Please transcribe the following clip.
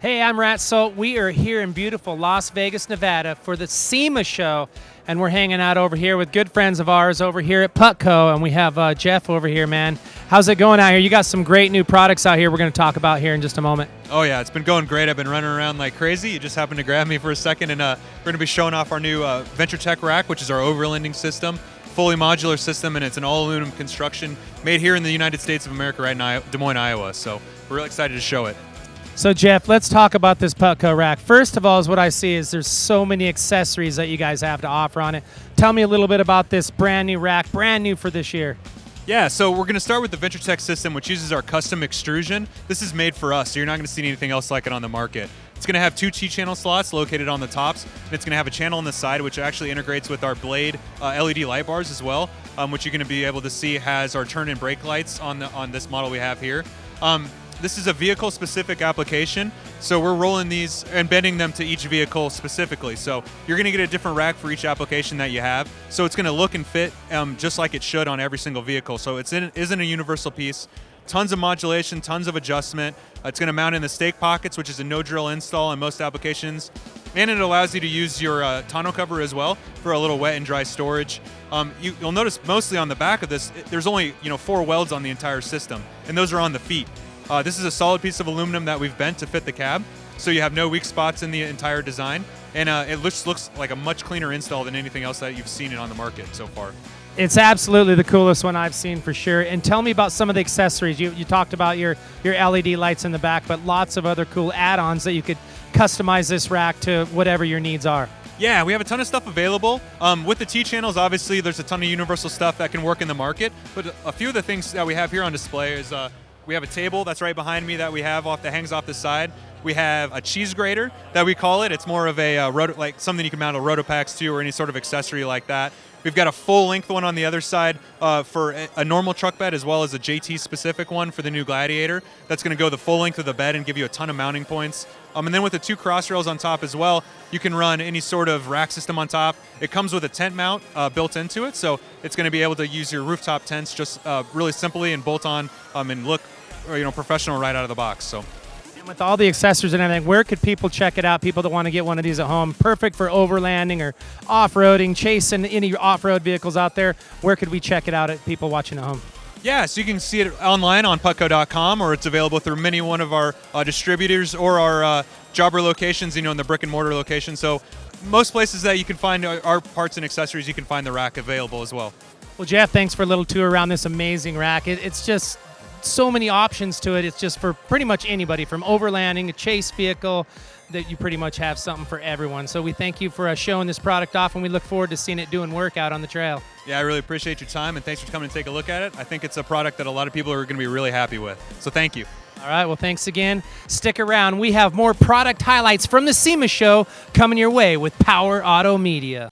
Hey, I'm Rat Salt. We are here in beautiful Las Vegas, Nevada for the SEMA show, and we're hanging out over here with good friends of ours over here at Putco, and we have Jeff over here, man. How's it going out here? You got some great new products out here we're going to talk about here in just a moment. Oh yeah, it's been going great. I've been running around like crazy. You just happened to grab me for a second, and we're going to be showing off our new VentureTech rack, which is our overlanding system, fully modular system, and it's an all-aluminum construction made here in the United States of America right now, Des Moines, Iowa. So we're really excited to show it. So Jeff, let's talk about this Putco rack. First of all, is what I see is there's so many accessories that you guys have to offer on it. Tell me a little bit about this brand new rack, brand new for this year. Yeah, so we're going to start with the VentureTech system, which uses our custom extrusion. This is made for us, so you're not going to see anything else like it on the market. It's going to have two T-channel slots located on the tops, and it's going to have a channel on the side, which actually integrates with our Blade LED light bars as well, which you're going to be able to see has our turn and brake lights on this model we have here. This is a vehicle-specific application, so we're rolling these and bending them to each vehicle specifically. So you're going to get a different rack for each application that you have. So it's going to look and fit just like it should on every single vehicle. So it isn't a universal piece. Tons of modulation, tons of adjustment. It's going to mount in the stake pockets, which is a no-drill install in most applications. And it allows you to use your tonneau cover as well for a little wet and dry storage. You'll notice mostly on the back of this, there's only 4 welds on the entire system, and those are on the feet. This is a solid piece of aluminum that we've bent to fit the cab, so you have no weak spots in the entire design, and it looks like a much cleaner install than anything else that you've seen on the market so far. It's absolutely the coolest one I've seen for sure. And tell me about some of the accessories. You talked about your LED lights in the back, but lots of other cool add-ons that you could customize this rack to whatever your needs are. Yeah, we have a ton of stuff available. With the T-channels, obviously, there's a ton of universal stuff that can work in the market, but a few of the things that we have here on display is we have a table that's right behind me that we have hangs off the side. We have a cheese grater that we call it. It's more of a like something you can mount a Rotopax to or any sort of accessory like that. We've got a full length one on the other side for a normal truck bed, as well as a JT specific one for the new Gladiator. That's going to go the full length of the bed and give you a ton of mounting points. And then with the 2 cross rails on top as well, you can run any sort of rack system on top. It comes with a tent mount built into it, so it's going to be able to use your rooftop tents just really simply and bolt on and look professional right out of the box. So. With all the accessories and everything, where could people check it out? People that want to get one of these at home, perfect for overlanding or off-roading, chasing any off-road vehicles out there. Where could we check it out at people watching at home? Yeah, so you can see it online on Putco.com, or it's available through one of our distributors or our jobber locations, in the brick and mortar location. So most places that you can find our parts and accessories, you can find the rack available as well. Well, Jeff, thanks for a little tour around this amazing rack. It's just so many options to it. It's just for pretty much anybody, from overlanding, a chase vehicle, that you pretty much have something for everyone. So we thank you for showing this product off, and we look forward to seeing it doing work out on the trail. Yeah, I really appreciate your time, and thanks for coming to take a look at it. I think it's a product that a lot of people are going to be really happy with. So thank you. All right, well, thanks again. Stick around. We have more product highlights from the SEMA show coming your way with Power Auto Media.